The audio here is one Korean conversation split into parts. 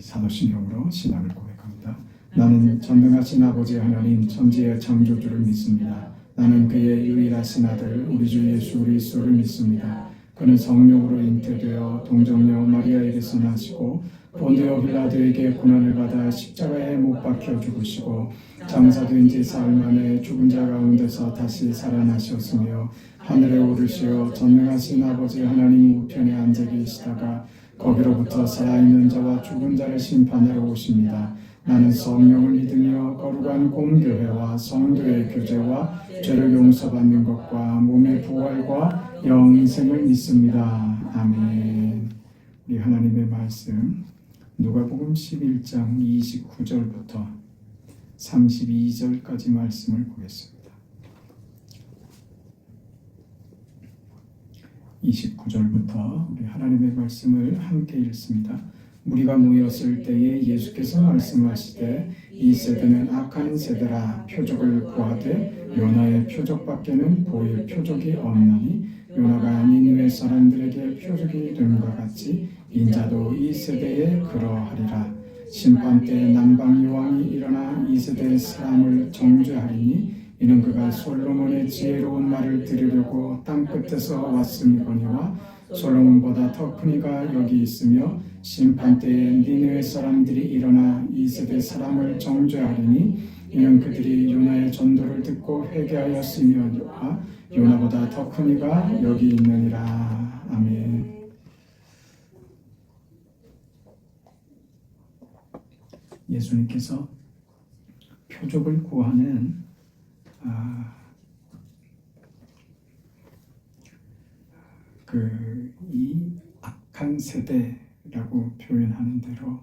우리 사도신경으로 신앙을 고백합니다. 나는 전능하신 아버지 하나님 천지의 창조주를 믿습니다. 나는 그의 유일하신 아들 우리 주 예수 그리스도를 믿습니다. 그는 성령으로 잉태되어 동정녀 마리아에게서 나시고 본디오 빌라도에게 고난을 받아 십자가에 못 박혀 죽으시고 장사된 지 사흘 만에 죽은 자 가운데서 다시 살아나셨으며 하늘에 오르시어 전능하신 아버지 하나님 우편에 앉아 계시다가 거기로부터 살아있는 자와 죽은 자를 심판하러 오십니다. 나는 성령을 믿으며 거룩한 공교회와 성도의 교제와 죄를 용서받는 것과 몸의 부활과 영생을 믿습니다. 아멘. 우리 하나님의 말씀 누가복음 11장 29절부터 32절까지 말씀을 보겠습니다. 29절부터 우리 하나님의 말씀을 함께 읽습니다. 무리가 모였을 때에 예수께서 말씀하시되 이 세대는 악한 세대라 표적을 구하되 요나의 표적밖에는 보일 표적이 없나니 요나가 니느웨 사람들에게 표적이 됨과 같이 인자도 이 세대에 그러하리라. 심판 때 남방 여왕이 일어나 이 세대의 사람을 정죄하리니 이는 그가 솔로몬의 지혜로운 말을 들으려고 땅 끝에서 왔음이거니와 솔로몬보다 더 큰 이가 여기 있으며 심판 때에 니느웨 사람들이 일어나 이 세대 사람을 정죄하리니 이는 그들이 요나의 전도를 듣고 회개하였으며와 요나보다 더 큰 이가 여기 있느니라. 아멘. 예수님께서 표적을 구하는 이 악한 세대라고 표현하는 대로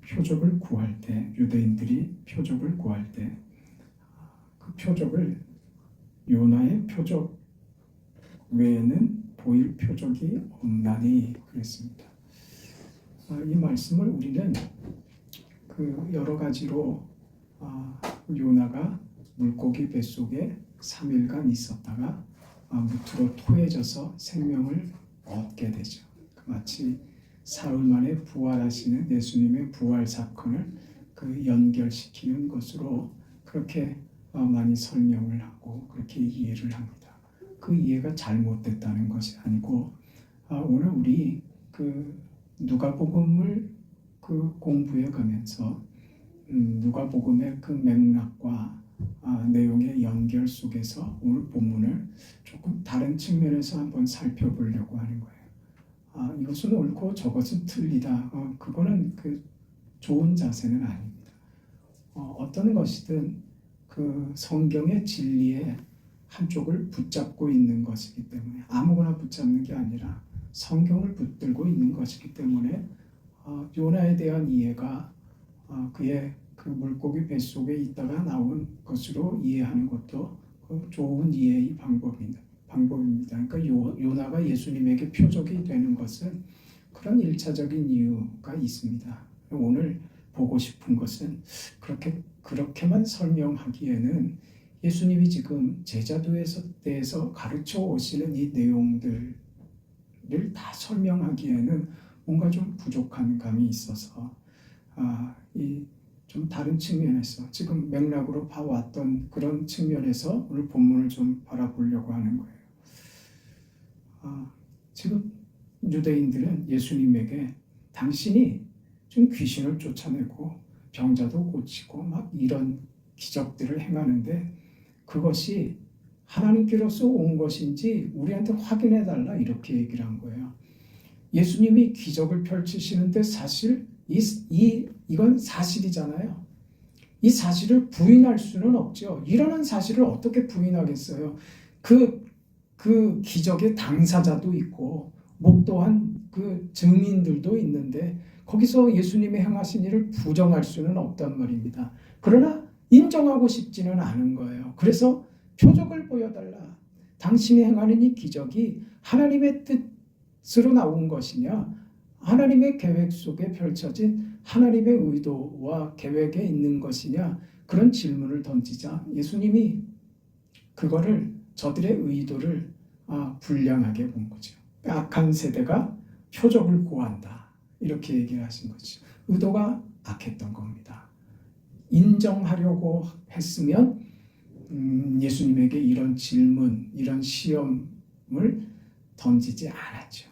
표적을 구할 때 유대인들이 표적을 구할 때 그 표적을 요나의 표적 외에는 보일 표적이 없나니 그랬습니다. 이 말씀을 우리는 여러 가지로 요나가 물고기 뱃속에 3일간 있었다가 무트로 토해져서 생명을 얻게 되죠. 마치 사흘 만에 부활하시는 예수님의 부활 사건을 연결시키는 것으로 그렇게 많이 설명을 하고 그렇게 이해를 합니다. 그 이해가 잘못됐다는 것이 아니고 오늘 우리 누가복음을 공부해 가면서 누가복음의 그 맥락과 내용의 연결 속에서 오늘 본문을 조금 다른 측면에서 한번 살펴보려고 하는 거예요. 이것은 옳고 저것은 틀리다. 그거는 좋은 자세는 아닙니다. 어떤 것이든 성경의 진리의 한쪽을 붙잡고 있는 것이기 때문에 아무거나 붙잡는 게 아니라 성경을 붙들고 있는 것이기 때문에 요나에 대한 이해가 그의 물고기 뱃속에 있다가 나온 것으로 이해하는 것도 좋은 이해의 방법입니다. 그러니까 요나가 예수님에게 표적이 되는 것은 그런 일차적인 이유가 있습니다. 오늘 보고 싶은 것은 그렇게만 설명하기에는 예수님이 지금 제자도에서 대해서 가르쳐 오시는 이 내용들을 다 설명하기에는 뭔가 좀 부족한 감이 있어서 좀 다른 측면에서 지금 맥락으로 봐왔던 그런 측면에서 오늘 본문을 좀 바라보려고 하는 거예요. 지금 유대인들은 예수님에게 당신이 지금 귀신을 쫓아내고 병자도 고치고 막 이런 기적들을 행하는데 그것이 하나님께로서 온 것인지 우리한테 확인해달라 이렇게 얘기를 한 거예요. 예수님이 기적을 펼치시는데 사실 이건 사실이잖아요. 이 사실을 부인할 수는 없죠. 일어난 사실을 어떻게 부인하겠어요? 그 기적의 당사자도 있고 목도한 증인들도 있는데 거기서 예수님이 행하신 일을 부정할 수는 없단 말입니다. 그러나 인정하고 싶지는 않은 거예요. 그래서 표적을 보여달라. 당신이 행하는 이 기적이 하나님의 뜻으로 나온 것이냐 하나님의 계획 속에 펼쳐진 하나님의 의도와 계획에 있는 것이냐 그런 질문을 던지자 예수님이 그거를 저들의 의도를 불량하게 본 거죠. 악한 세대가 표적을 구한다. 이렇게 얘기를 하신 거죠. 의도가 악했던 겁니다. 인정하려고 했으면 예수님에게 이런 질문, 이런 시험을 던지지 않았죠.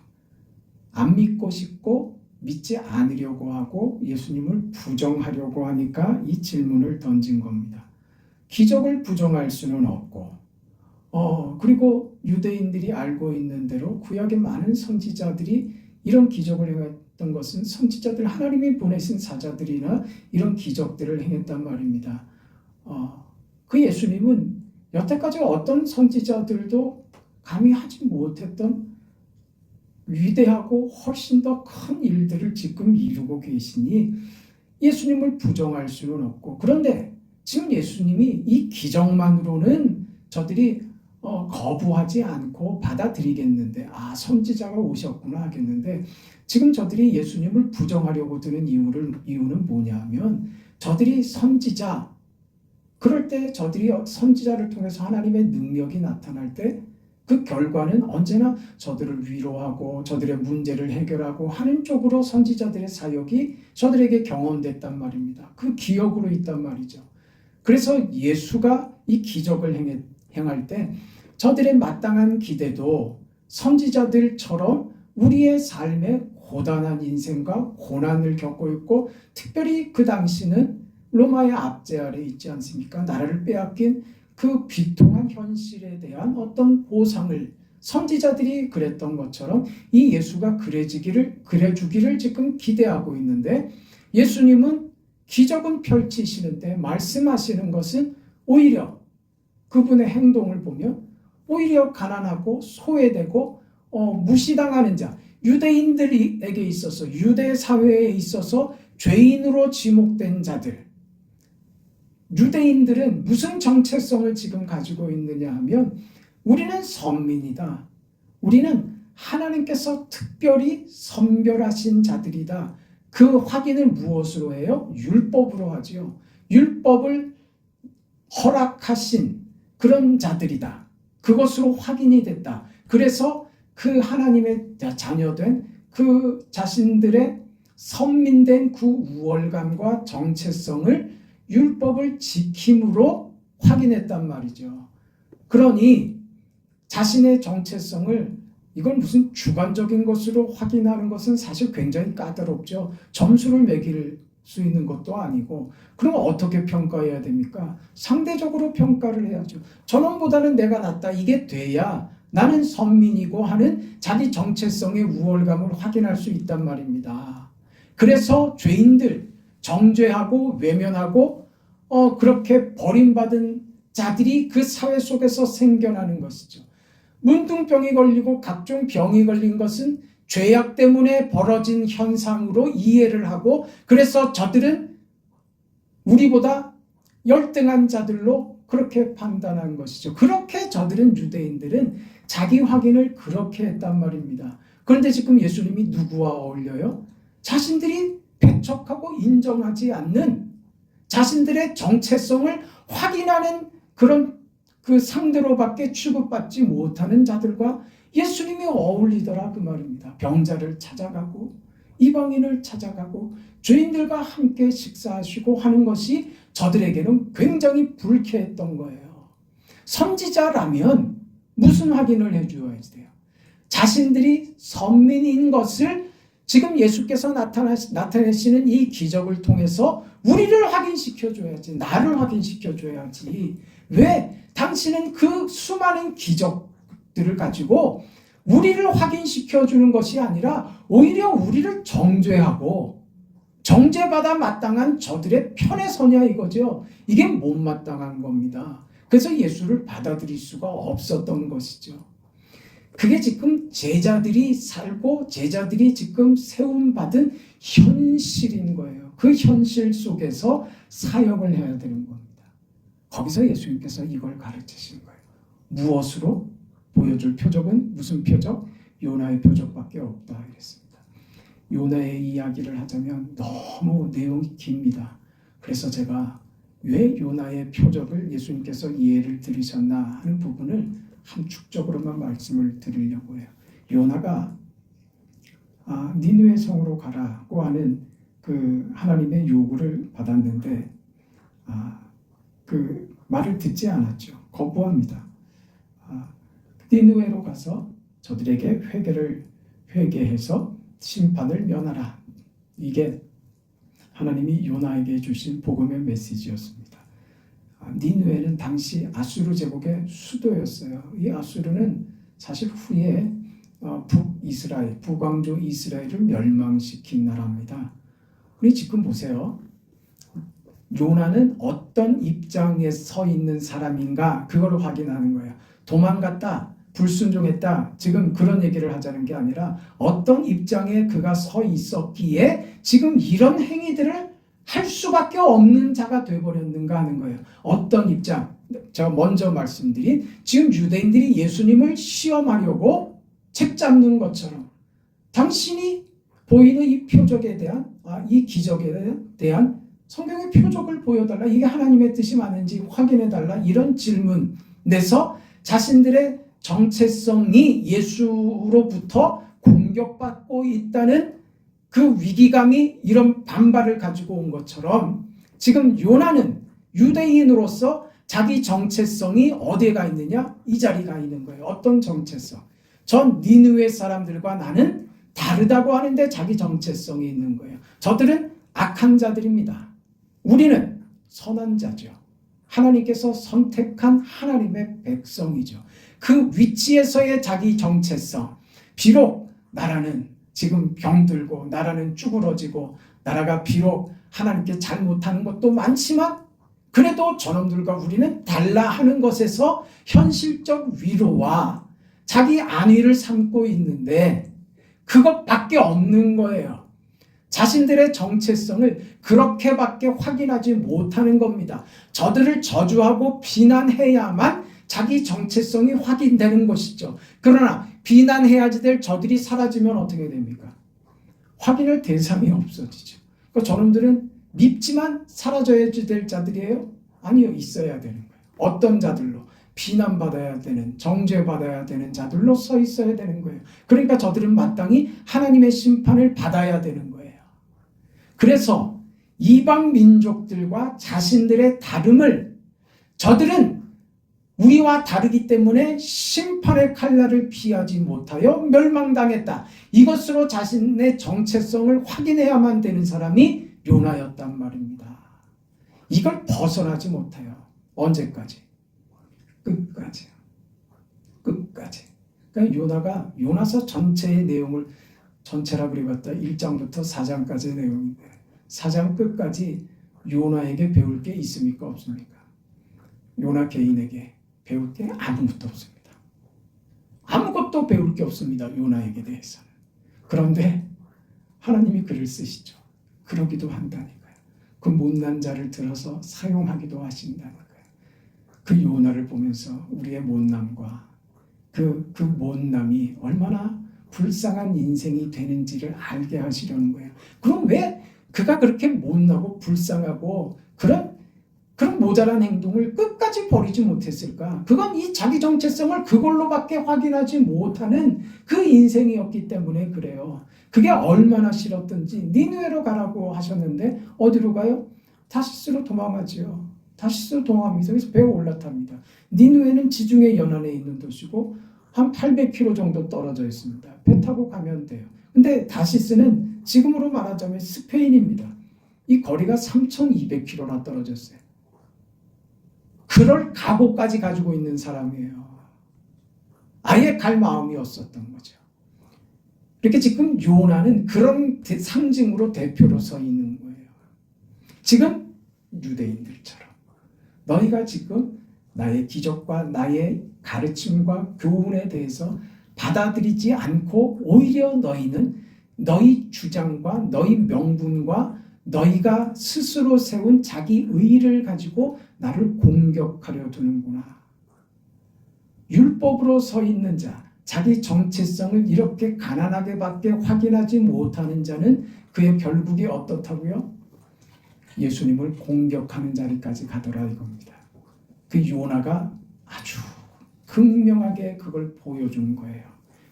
안 믿고 싶고 믿지 않으려고 하고 예수님을 부정하려고 하니까 이 질문을 던진 겁니다. 기적을 부정할 수는 없고 그리고 유대인들이 알고 있는 대로 구약의 많은 선지자들이 이런 기적을 행했던 것은 선지자들, 하나님이 보내신 사자들이나 이런 기적들을 행했단 말입니다. 그 예수님은 여태까지 어떤 선지자들도 감히 하지 못했던 위대하고 훨씬 더 큰 일들을 지금 이루고 계시니 예수님을 부정할 수는 없고, 그런데 지금 예수님이 이 기적만으로는 저들이 거부하지 않고 받아들이겠는데, 선지자가 오셨구나 하겠는데, 지금 저들이 예수님을 부정하려고 드는 이유는 뭐냐면, 저들이 선지자, 그럴 때 저들이 선지자를 통해서 하나님의 능력이 나타날 때 그 결과는 언제나 저들을 위로하고 저들의 문제를 해결하고 하는 쪽으로 선지자들의 사역이 저들에게 경험됐단 말입니다. 그 기억으로 있단 말이죠. 그래서 예수가 이 기적을 행할 때 저들의 마땅한 기대도 선지자들처럼 우리의 삶에 고단한 인생과 고난을 겪고 있고, 특별히 그 당시는 로마의 압제 아래 있지 않습니까? 나라를 빼앗긴 그 비통한 현실에 대한 어떤 보상을 선지자들이 그랬던 것처럼 이 예수가 그래주기를 지금 기대하고 있는데, 예수님은 기적은 펼치시는데 말씀하시는 것은 오히려 그분의 행동을 보면 오히려 가난하고 소외되고 무시당하는 자, 유대인들에게 있어서, 유대 사회에 있어서 죄인으로 지목된 자들, 유대인들은 무슨 정체성을 지금 가지고 있느냐 하면, 우리는 선민이다, 우리는 하나님께서 특별히 선별하신 자들이다. 그 확인을 무엇으로 해요? 율법으로 하지요. 율법을 허락하신 그런 자들이다. 그것으로 확인이 됐다. 그래서 그 하나님의 자녀된 그 자신들의 선민된 그 우월감과 정체성을 율법을 지킴으로 확인했단 말이죠. 그러니 자신의 정체성을, 이건 무슨 주관적인 것으로 확인하는 것은 사실 굉장히 까다롭죠. 점수를 매길 수 있는 것도 아니고. 그럼 어떻게 평가해야 됩니까? 상대적으로 평가를 해야죠. 저놈보다는 내가 낫다, 이게 돼야 나는 선민이고 하는 자기 정체성의 우월감을 확인할 수 있단 말입니다. 그래서 죄인들, 정죄하고 외면하고 그렇게 버림받은 자들이 그 사회 속에서 생겨나는 것이죠. 문둥병이 걸리고 각종 병이 걸린 것은 죄악 때문에 벌어진 현상으로 이해를 하고, 그래서 저들은 우리보다 열등한 자들로 그렇게 판단한 것이죠. 그렇게 저들은, 유대인들은 자기 확인을 그렇게 했단 말입니다. 그런데 지금 예수님이 누구와 어울려요? 자신들이 배척하고 인정하지 않는, 자신들의 정체성을 확인하는 그런 그 상대로밖에 취급받지 못하는 자들과 예수님이 어울리더라, 그 말입니다. 병자를 찾아가고 이방인을 찾아가고 죄인들과 함께 식사하시고 하는 것이 저들에게는 굉장히 불쾌했던 거예요. 선지자라면 무슨 확인을 해줘야 돼요? 자신들이 선민인 것을 지금 예수께서 나타내시는 이 기적을 통해서 우리를 확인시켜줘야지, 나를 확인시켜줘야지. 왜? 당신은 그 수많은 기적들을 가지고 우리를 확인시켜주는 것이 아니라 오히려 우리를 정죄하고, 정죄받아 마땅한 저들의 편에 서냐 이거죠. 이게 못마땅한 겁니다. 그래서 예수를 받아들일 수가 없었던 것이죠. 그게 지금 제자들이 살고 제자들이 지금 세움받은 현실인 거예요. 그 현실 속에서 사역을 해야 되는 겁니다. 거기서 예수님께서 이걸 가르치신 거예요. 무엇으로? 보여줄 표적은 무슨 표적? 요나의 표적밖에 없다 이랬습니다. 요나의 이야기를 하자면 너무 내용이 깁니다. 그래서 제가 왜 요나의 표적을 예수님께서 예를 들으셨나 하는 부분을 함축적으로만 말씀을 드리려고 해요. 요나가 니느웨 성으로 가라고 하는 그 하나님의 요구를 받았는데 그 말을 듣지 않았죠. 거부합니다. 니느웨로 가서 저들에게 회개해서 심판을 면하라. 이게 하나님이 요나에게 주신 복음의 메시지였습니다. 니느웨는 당시 아수르 제국의 수도였어요. 이 아수르는 사실 후에 북이스라엘, 북왕조 이스라엘을 멸망시킨 나라입니다. 우리 지금 보세요. 요나는 어떤 입장에 서 있는 사람인가 그걸 확인하는 거예요. 도망갔다, 불순종했다, 지금 그런 얘기를 하자는 게 아니라 어떤 입장에 그가 서 있었기에 지금 이런 행위들을 할 수밖에 없는 자가 되어버렸는가 하는 거예요. 어떤 입장? 제가 먼저 말씀드린 지금 유대인들이 예수님을 시험하려고 책 잡는 것처럼 당신이 보이는 이 표적에 대한 이 기적에 대한 성경의 표적을 보여달라. 이게 하나님의 뜻이 맞는지 확인해달라. 이런 질문 내서 자신들의 정체성이 예수로부터 공격받고 있다는 그 위기감이 이런 반발을 가지고 온 것처럼 지금 요나는 유대인으로서 자기 정체성이 어디에 가 있느냐? 이 자리가 있는 거예요. 어떤 정체성? 전 니느웨 사람들과 나는 다르다고 하는데 자기 정체성이 있는 거예요. 저들은 악한 자들입니다. 우리는 선한 자죠. 하나님께서 선택한 하나님의 백성이죠. 그 위치에서의 자기 정체성. 비록 나라는 지금 병들고 나라는 쭈그러지고 나라가 비록 하나님께 잘못하는 것도 많지만 그래도 저놈들과 우리는 달라 하는 것에서 현실적 위로와 자기 안위를 삼고 있는데 그것밖에 없는 거예요. 자신들의 정체성을 그렇게밖에 확인하지 못하는 겁니다. 저들을 저주하고 비난해야만 자기 정체성이 확인되는 것이죠. 그러나 비난해야지 될 저들이 사라지면 어떻게 됩니까? 확인할 대상이 없어지죠. 그러니까 저놈들은 밉지만 사라져야지 될 자들이에요? 아니요, 있어야 되는 거예요. 어떤 자들로? 비난받아야 되는, 정죄받아야 되는 자들로 서 있어야 되는 거예요. 그러니까 저들은 마땅히 하나님의 심판을 받아야 되는 거예요. 그래서 이방 민족들과 자신들의 다름을 저들은 우리와 다르기 때문에 심판의 칼날을 피하지 못하여 멸망당했다. 이것으로 자신의 정체성을 확인해야만 되는 사람이 요나였단 말입니다. 이걸 벗어나지 못해요. 언제까지? 끝까지. 끝까지. 그러니까 요나가 요나서 전체의 내용을 전체라 그래봤다 1장부터 4장까지의 내용인데 4장 끝까지 요나에게 배울 게 있습니까? 없습니까? 요나 개인에게 배울 게 아무것도 없습니다. 아무것도 배울 게 없습니다. 요나에게 대해서는. 그런데 하나님이 그를 쓰시죠. 그러기도 한다니까요. 그 못난 자를 들어서 사용하기도 하신다니까요. 그 요나를 보면서 우리의 못남과 그 못남이 얼마나 불쌍한 인생이 되는지를 알게 하시려는 거예요. 그럼 왜 그가 그렇게 못나고 불쌍하고 그런 모자란 행동을 끝까지 버리지 못했을까? 그건 이 자기 정체성을 그걸로밖에 확인하지 못하는 그 인생이었기 때문에 그래요. 그게 얼마나 싫었던지 니느웨로 가라고 하셨는데 어디로 가요? 다시스로 도망하지요. 다시스로 도망합니다. 그래서 배에 올라탑니다. 니느웨는 지중해 연안에 있는 도시고 한 800km 정도 떨어져 있습니다. 배 타고 가면 돼요. 근데 다시스는 지금으로 말하자면 스페인입니다. 이 거리가 3,200km나 떨어졌어요. 그럴 각오까지 가지고 있는 사람이에요. 아예 갈 마음이 없었던 거죠. 이렇게 지금 요나는 그런 상징으로 대표로 서 있는 거예요. 지금 유대인들처럼 너희가 지금 나의 기적과 나의 가르침과 교훈에 대해서 받아들이지 않고 오히려 너희는 너희 주장과 너희 명분과 너희가 스스로 세운 자기 의의를 가지고 나를 공격하려 두는구나. 율법으로 서 있는 자, 자기 정체성을 이렇게 가난하게밖에 확인하지 못하는 자는 그의 결국이 어떻다고요? 예수님을 공격하는 자리까지 가더라 이겁니다. 그 요나가 아주 극명하게 그걸 보여준 거예요.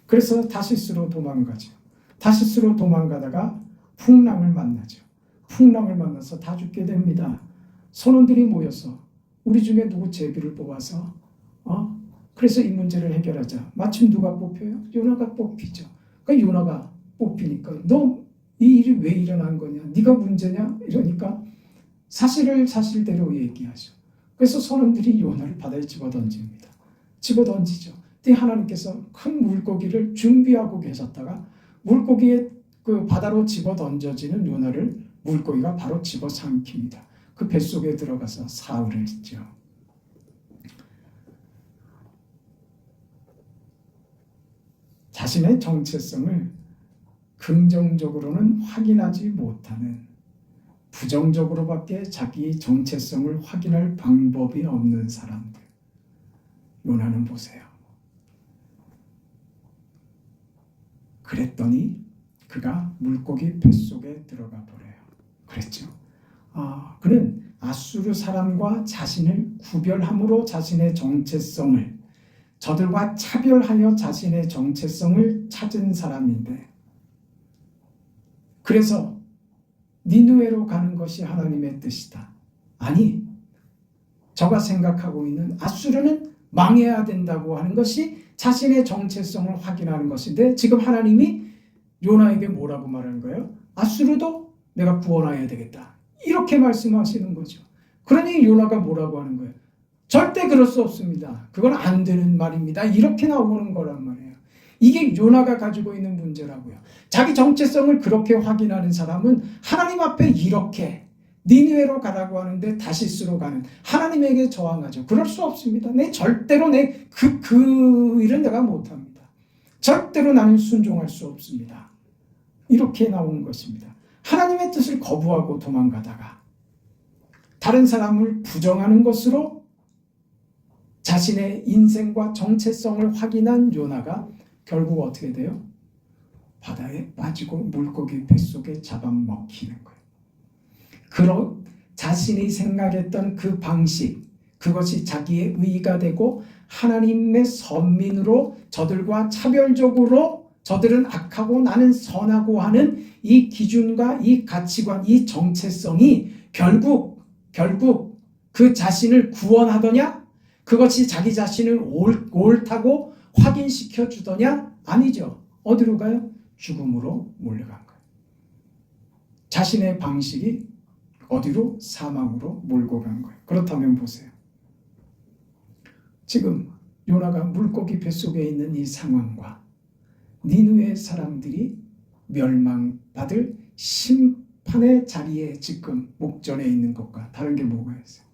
그래서 다시스로 도망가죠. 다시스로 도망가다가 풍랑을 만나죠. 풍랑을 만나서 다 죽게 됩니다. 선원들이 모여서 우리 중에 누구 제비를 뽑아서 그래서 이 문제를 해결하자. 마침 누가 뽑혀요? 요나가 뽑히죠. 그러니까 요나가 뽑히니까 너 이 일이 왜 일어난 거냐? 네가 문제냐? 이러니까 사실을 사실대로 얘기하죠. 그래서 선원들이 요나를 바다에 집어던집니다. 집어던지죠. 그때 하나님께서 큰 물고기를 준비하고 계셨다가 물고기에 그 바다로 집어던져지는 요나를 물고기가 바로 집어삼킵니다. 그 뱃속에 들어가서 사흘을 했죠. 자신의 정체성을 긍정적으로는 확인하지 못하는, 부정적으로밖에 자기 정체성을 확인할 방법이 없는 사람들. 요나는 보세요. 그랬더니 그가 물고기 뱃속에 들어가 버려요. 그랬죠. 그는 아수르 사람과 자신을 구별함으로 자신의 정체성을, 저들과 차별하여 자신의 정체성을 찾은 사람인데, 그래서 니느웨로 가는 것이 하나님의 뜻이다. 아니, 저가 생각하고 있는 아수르는 망해야 된다고 하는 것이 자신의 정체성을 확인하는 것인데, 지금 하나님이 요나에게 뭐라고 말하는 거예요? 아수르도 내가 구원해야 되겠다. 이렇게 말씀하시는 거죠. 그러니 요나가 뭐라고 하는 거예요? 절대 그럴 수 없습니다. 그건 안 되는 말입니다. 이렇게 나오는 거란 말이에요. 이게 요나가 가지고 있는 문제라고요. 자기 정체성을 그렇게 확인하는 사람은 하나님 앞에 이렇게 니느웨로 가라고 하는데 다시스로 가는, 하나님에게 저항하죠. 그럴 수 없습니다. 절대로 그 일은 내가 못합니다. 절대로 나는 순종할 수 없습니다. 이렇게 나오는 것입니다. 하나님의 뜻을 거부하고 도망가다가 다른 사람을 부정하는 것으로 자신의 인생과 정체성을 확인한 요나가 결국 어떻게 돼요? 바다에 빠지고 물고기 뱃속에 잡아먹히는 거예요. 자신이 생각했던 그 방식, 그것이 자기의 의의가 되고 하나님의 선민으로 저들과 차별적으로 저들은 악하고 나는 선하고 하는 이 기준과 이 가치관, 이 정체성이 결국 그 자신을 구원하더냐? 그것이 자기 자신을 옳다고 확인시켜 주더냐? 아니죠. 어디로 가요? 죽음으로 몰려간 거예요. 자신의 방식이 어디로? 사망으로 몰고 간 거예요. 그렇다면 보세요. 지금 요나가 물고기 뱃속에 있는 이 상황과 니느웨 사람들이 멸망받을 심판의 자리에 지금 목전에 있는 것과 다른 게 뭐가 있어요?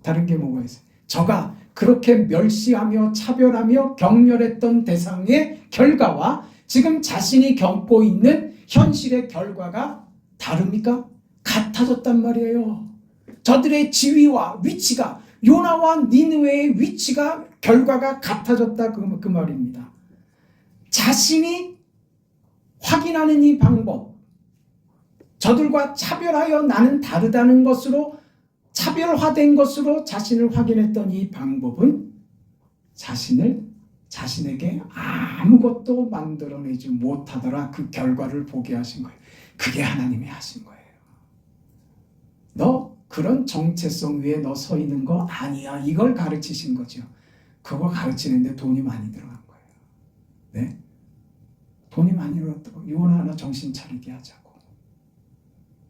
다른 게 뭐가 있어요? 저가 그렇게 멸시하며 차별하며 경멸했던 대상의 결과와 지금 자신이 겪고 있는 현실의 결과가 다릅니까? 같아졌단 말이에요. 저들의 지위와 위치가, 요나와 니느웨의 위치가, 결과가 같아졌다 그 말입니다. 자신이 확인하는 이 방법, 저들과 차별하여 나는 다르다는 것으로, 차별화된 것으로 자신을 확인했던 이 방법은 자신에게 아무것도 만들어내지 못하더라. 그 결과를 보게 하신 거예요. 그게 하나님이 하신 거예요. 너 그런 정체성 위에 너 서 있는 거 아니야. 이걸 가르치신 거죠. 그거 가르치는데 돈이 많이 들어간 거예요. 네? 돈이 많이 들었다고. 요나 하나 정신 차리게 하자고.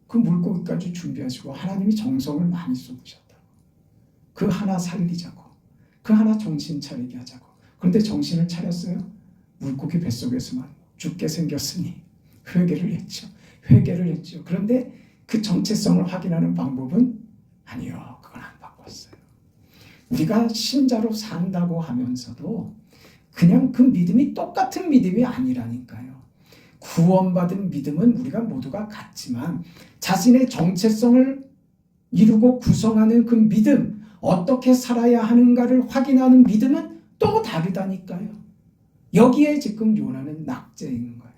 그 물고기까지 준비하시고 하나님이 정성을 많이 쏟으셨다고. 그 하나 살리자고. 그 하나 정신 차리게 하자고. 그런데 정신을 차렸어요. 물고기 뱃속에서만 죽게 생겼으니 회개를 했죠. 그런데 그 정체성을 확인하는 방법은 아니요. 그건 안 바꿨어요. 우리가 신자로 산다고 하면서도 그냥 그 믿음이 똑같은 믿음이 아니라니까요. 구원받은 믿음은 우리가 모두가 같지만 자신의 정체성을 이루고 구성하는 그 믿음, 어떻게 살아야 하는가를 확인하는 믿음은 또 다르다니까요. 여기에 지금 요나는 낙제인 거예요.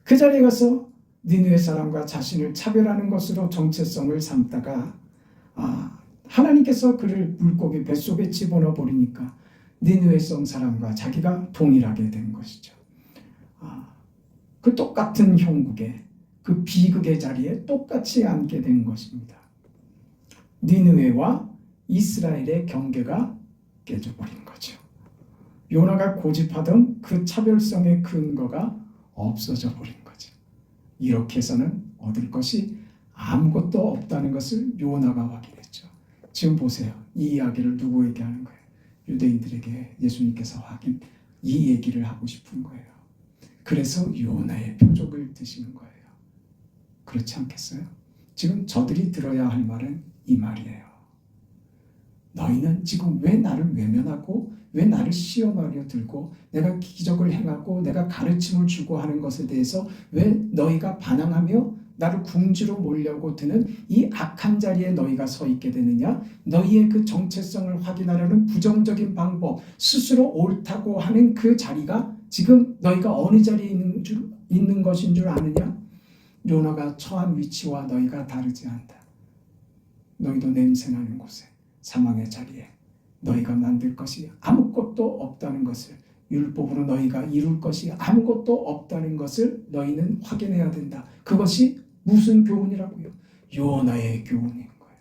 그 자리에 가서 니느웨 사람과 자신을 차별하는 것으로 정체성을 삼다가 하나님께서 그를 물고기 뱃속에 집어넣어 버리니까 니느웨 성 사람과 자기가 동일하게 된 것이죠. 그 똑같은 형국에 그 비극의 자리에 똑같이 앉게 된 것입니다. 니느웨와 이스라엘의 경계가 깨져버린 거죠. 요나가 고집하던 그 차별성의 근거가 없어져 버린 거죠. 이렇게 해서는 얻을 것이 아무것도 없다는 것을 요나가 확인했죠. 지금 보세요. 이 이야기를 누구에게 하는 거예요? 유대인들에게 예수님께서 이 얘기를 하고 싶은 거예요. 그래서 요나의 표적을 드시는 거예요. 그렇지 않겠어요? 지금 저들이 들어야 할 말은 이 말이에요. 너희는 지금 왜 나를 외면하고 왜 나를 시험하려 들고 내가 기적을 행하고 내가 가르침을 주고 하는 것에 대해서 왜 너희가 반항하며 나를 궁지로 몰려고 드는 이 악한 자리에 너희가 서 있게 되느냐? 너희의 그 정체성을 확인하려는 부정적인 방법, 스스로 옳다고 하는 그 자리가 지금 너희가 어느 자리에 있는 것인 줄 아느냐? 요나가 처한 위치와 너희가 다르지 않다. 너희도 냄새나는 곳에, 사망의 자리에 너희가 만들 것이 아무것도 없다는 것을, 율법으로 너희가 이룰 것이 아무것도 없다는 것을 너희는 확인해야 된다. 그것이 무슨 교훈이라고요? 요나의 교훈인 거예요.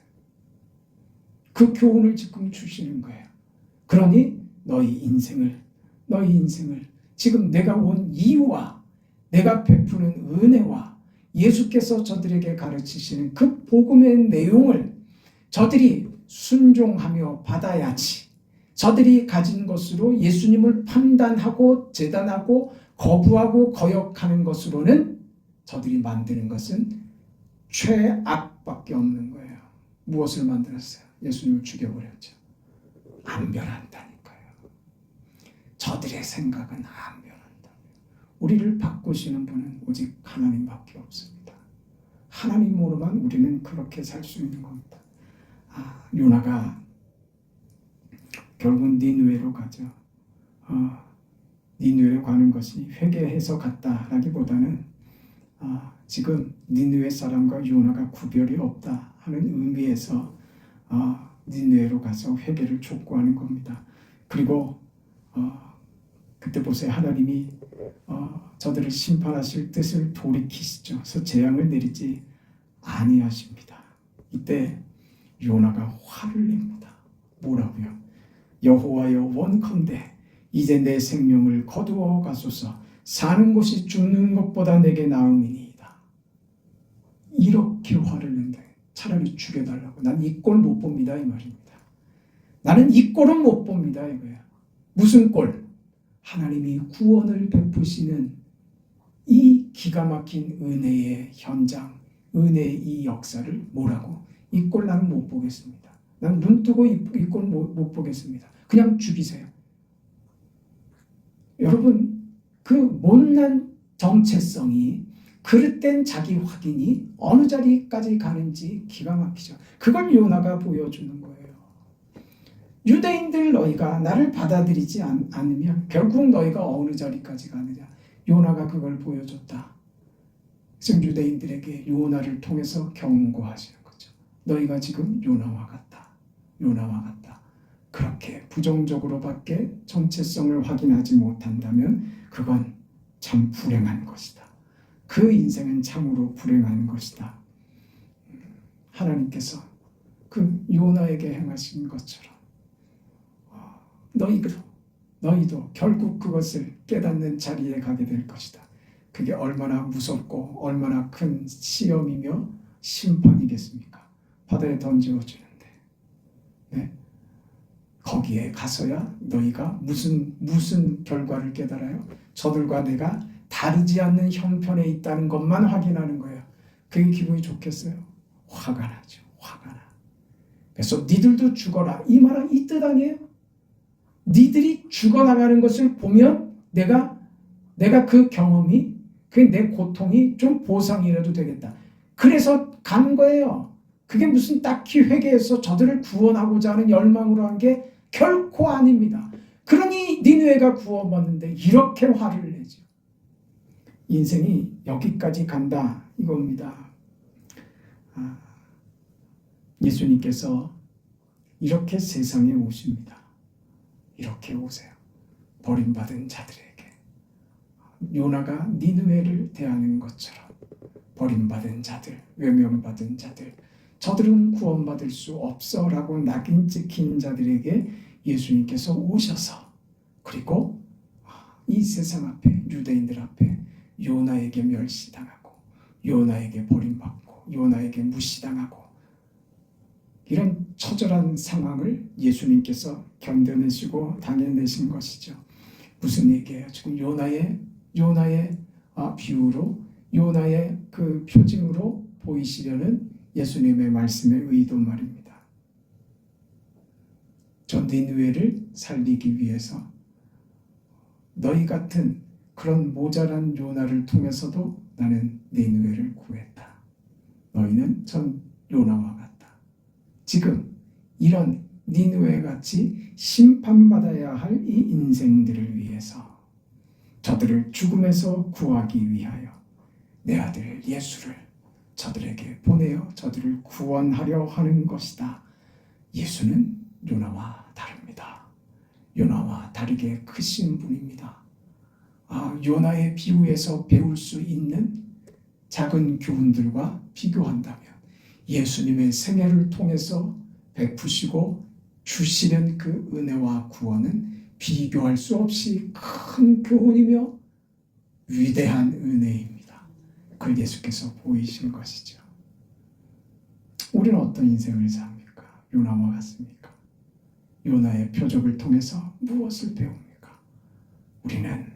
그 교훈을 지금 주시는 거예요. 그러니 너희 인생을 지금 내가 온 이유와 내가 베푸는 은혜와 예수께서 저들에게 가르치시는 그 복음의 내용을 저들이 순종하며 받아야지. 저들이 가진 것으로 예수님을 판단하고 재단하고 거부하고 거역하는 것으로는 저들이 만드는 것은 최악밖에 없는 거예요. 무엇을 만들었어요? 예수님을 죽여버렸죠. 안 변한다니까요. 저들의 생각은 안 변한다. 우리를 바꾸시는 분은 오직 하나님밖에 없습니다. 하나님으로만 우리는 그렇게 살 수 있는 겁니다. 요나가 결국 니느웨로 가죠. 니느웨로 가는 것이 회개해서 갔다라기보다는 지금 니느웨 사람과 요나가 구별이 없다 하는 의미에서 니느웨로 가서 회개를 촉구하는 겁니다. 그리고 그때 보세요. 하나님이 저들을 심판하실 뜻을 돌이키시죠. 그래서 재앙을 내리지 아니하십니다. 이때 요나가 화를 냅니다. 뭐라고요? 여호와여 원컨대 이제 내 생명을 거두어 가소서. 사는 곳이 죽는 것보다 내게 나음이니이다. 이렇게 화를 낸다. 차라리 죽여달라고. 난 이 꼴 못 봅니다 이 말입니다. 나는 이 꼴은 못 봅니다 이거야. 무슨 꼴? 하나님이 구원을 베푸시는 이 기가 막힌 은혜의 현장, 은혜의 이 역사를 뭐라고? 이 꼴 나는 못 보겠습니다. 난 눈 뜨고 이 꼴 못 보겠습니다. 그냥 죽이세요. 여러분, 그 못난 정체성이 그릇된 자기 확인이 어느 자리까지 가는지 기가 막히죠. 그걸 요나가 보여주는 거예요. 유대인들 너희가 나를 받아들이지 않으면 결국 너희가 어느 자리까지 가느냐. 요나가 그걸 보여줬다. 지금 유대인들에게 요나를 통해서 경고하시는 거죠. 너희가 지금 요나와 같다. 요나와 같다. 그렇게 부정적으로밖에 정체성을 확인하지 못한다면 그건 참 불행한 것이다. 그 인생은 참으로 불행한 것이다. 하나님께서 그 요나에게 행하신 것처럼 너희도 결국 그것을 깨닫는 자리에 가게 될 것이다. 그게 얼마나 무섭고 얼마나 큰 시험이며 심판이겠습니까? 바다에 던져주는데, 네? 거기에 가서야 너희가 무슨 결과를 깨달아요? 저들과 내가 다르지 않는 형편에 있다는 것만 확인하는 거예요. 그게 기분이 좋겠어요? 화가 나죠. 화가 나. 그래서 니들도 죽어라. 이 말은 이 뜻 아니에요? 니들이 죽어나가는 것을 보면 내가 그 경험이, 그 내 고통이 좀 보상이라도 되겠다. 그래서 간 거예요. 그게 무슨 딱히 회개해서 저들을 구원하고자 하는 열망으로 한 게 결코 아닙니다. 그러니 니느웨가 구원받는데 이렇게 화를 내죠. 인생이 여기까지 간다 이겁니다. 예수님께서 이렇게 세상에 오십니다. 이렇게 오세요. 버림받은 자들에게, 요나가 니느웨를 대하는 것처럼 버림받은 자들, 외면받은 자들, 저들은 구원받을 수 없어라고 낙인 찍힌 자들에게 예수님께서 오셔서 그리고 이 세상 앞에 유대인들 앞에 요나에게 멸시당하고 요나에게 버림받고 요나에게 무시당하고 이런 처절한 상황을 예수님께서 견뎌내시고 당해내신 것이죠. 무슨 얘기예요? 지금 요나의 비유로 요나의 그 표징으로 보이시려는 예수님의 말씀의 의도 말입니다. 저 니느웨를 살리기 위해서 너희 같은 그런 모자란 요나를 통해서도 나는 니느웨를 구했다. 너희는 전 요나와 같다. 지금 이런 니느웨 같이 심판받아야 할 이 인생들을 위해서 저들을 죽음에서 구하기 위하여 내 아들 예수를 저들에게 보내어 저들을 구원하려 하는 것이다. 예수는 요나와 다릅니다. 요나와 다르게 크신 분입니다. 요나의 비유에서 배울 수 있는 작은 교훈들과 비교한다면 예수님의 생애를 통해서 베푸시고 주시는 그 은혜와 구원은 비교할 수 없이 큰 교훈이며 위대한 은혜입니다. 그걸 예수께서 보이신 것이죠. 우리는 어떤 인생을 삽니까? 요나와 같습니까? 요나의 표적을 통해서 무엇을 배웁니까? 우리는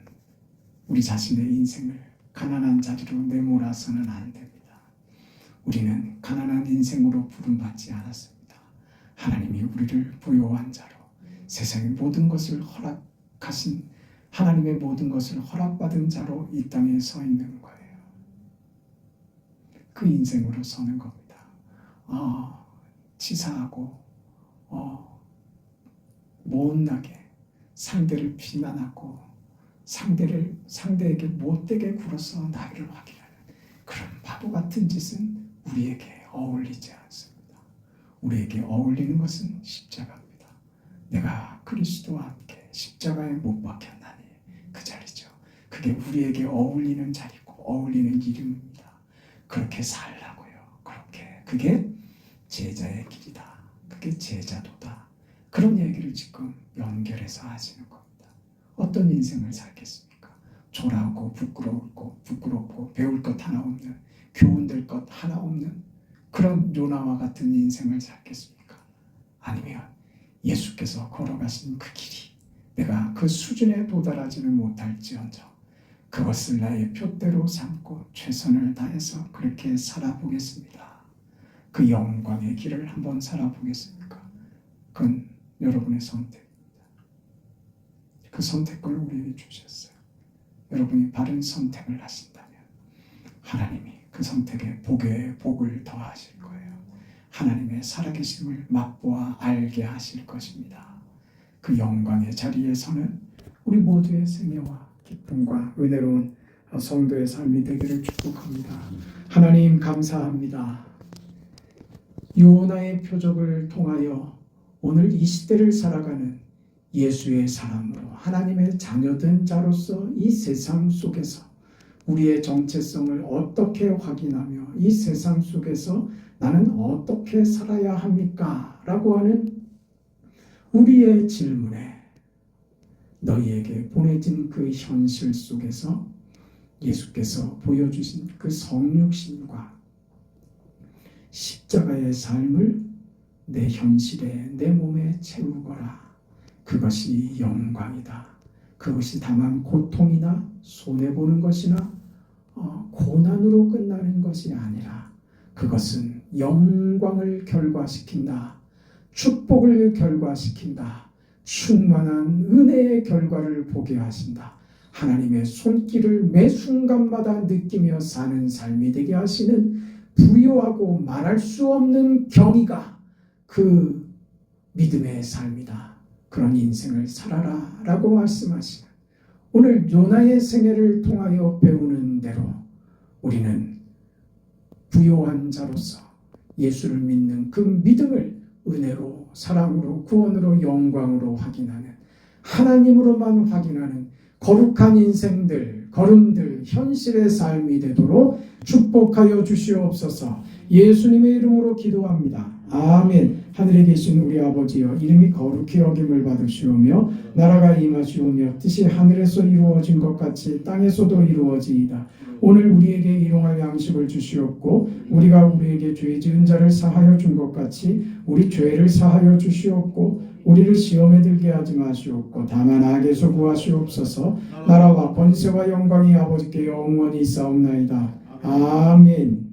우리 자신의 인생을 가난한 자리로 내몰아서는 안 됩니다. 우리는 가난한 인생으로 부름받지 않았습니다. 하나님이 우리를 부요한 자로 세상의 모든 것을 허락하신 하나님의 모든 것을 허락받은 자로 이 땅에 서 있는 거예요. 그 인생으로 서는 겁니다. 치사하고 못나게 상대를 비난하고 상대에게 못되게 굴어서 나이를 확인하는 그런 바보 같은 짓은 우리에게 어울리지 않습니다. 우리에게 어울리는 것은 십자가입니다. 내가 그리스도와 함께 십자가에 못 박혔나니 그 자리죠. 그게 우리에게 어울리는 자리고 어울리는 이름입니다. 그렇게 살라고요. 그게 제자의 길이다. 그게 제자도다. 그런 얘기를 지금 연결해서 하시는 겁니다. 어떤 인생을 살겠습니까? 초라하고 부끄럽고 배울 것 하나 없는 교훈될 것 하나 없는 그런 요나와 같은 인생을 살겠습니까? 아니면 예수께서 걸어가신 그 길이 내가 그 수준에 도달하지는 못할지언정 그것을 나의 표대로 삼고 최선을 다해서 그렇게 살아보겠습니다. 그 영광의 길을 한번 살아보겠습니까? 그건 여러분의 선택입니다. 그 선택을 우리에게 주셨어요. 여러분이 바른 선택을 하신다면 하나님이 그 선택에 복을 더하실 거예요. 하나님의 살아계심을 맛보아 알게 하실 것입니다. 그 영광의 자리에서는 우리 모두의 생애와 기쁨과 은혜로운 성도의 삶이 되기를 축복합니다. 하나님 감사합니다. 요나의 표적을 통하여 오늘 이 시대를 살아가는 예수의 사람으로 하나님의 자녀된 자로서 이 세상 속에서 우리의 정체성을 어떻게 확인하며 이 세상 속에서 나는 어떻게 살아야 합니까? 라고 하는 우리의 질문에 너희에게 보내진 그 현실 속에서 예수께서 보여주신 그 성육신과 십자가의 삶을 내 현실에 내 몸에 채우거라. 그것이 영광이다. 그것이 다만 고통이나 손해보는 것이나 고난으로 끝나는 것이 아니라 그것은 영광을 결과시킨다. 축복을 결과시킨다. 충만한 은혜의 결과를 보게 하신다. 하나님의 손길을 매 순간마다 느끼며 사는 삶이 되게 하시는 부요하고 말할 수 없는 경이가 그 믿음의 삶이다. 그런 인생을 살아라 라고 말씀하시는 오늘 요나의 생애를 통하여 배우는 대로 우리는 부요한 자로서 예수를 믿는 그 믿음을 은혜로 사랑으로 구원으로 영광으로 확인하는 하나님으로만 확인하는 거룩한 인생들 걸음들 현실의 삶이 되도록 축복하여 주시옵소서. 예수님의 이름으로 기도합니다. 아멘. 하늘에 계신 우리 아버지여, 이름이 거룩히 여김을 받으시오며 나라가 임하시오며 뜻이 하늘에서 이루어진 것 같이 땅에서도 이루어지이다. 오늘 우리에게 일용할 양식을 주시옵고 우리가 우리에게 죄 지은 자를 사하여 준 것 같이 우리 죄를 사하여 주시옵고 우리를 시험에 들게 하지 마시옵고 다만 악에서 구하시옵소서. 나라와 권세와 영광이 아버지께 영원히 있사옵나이다. 아멘.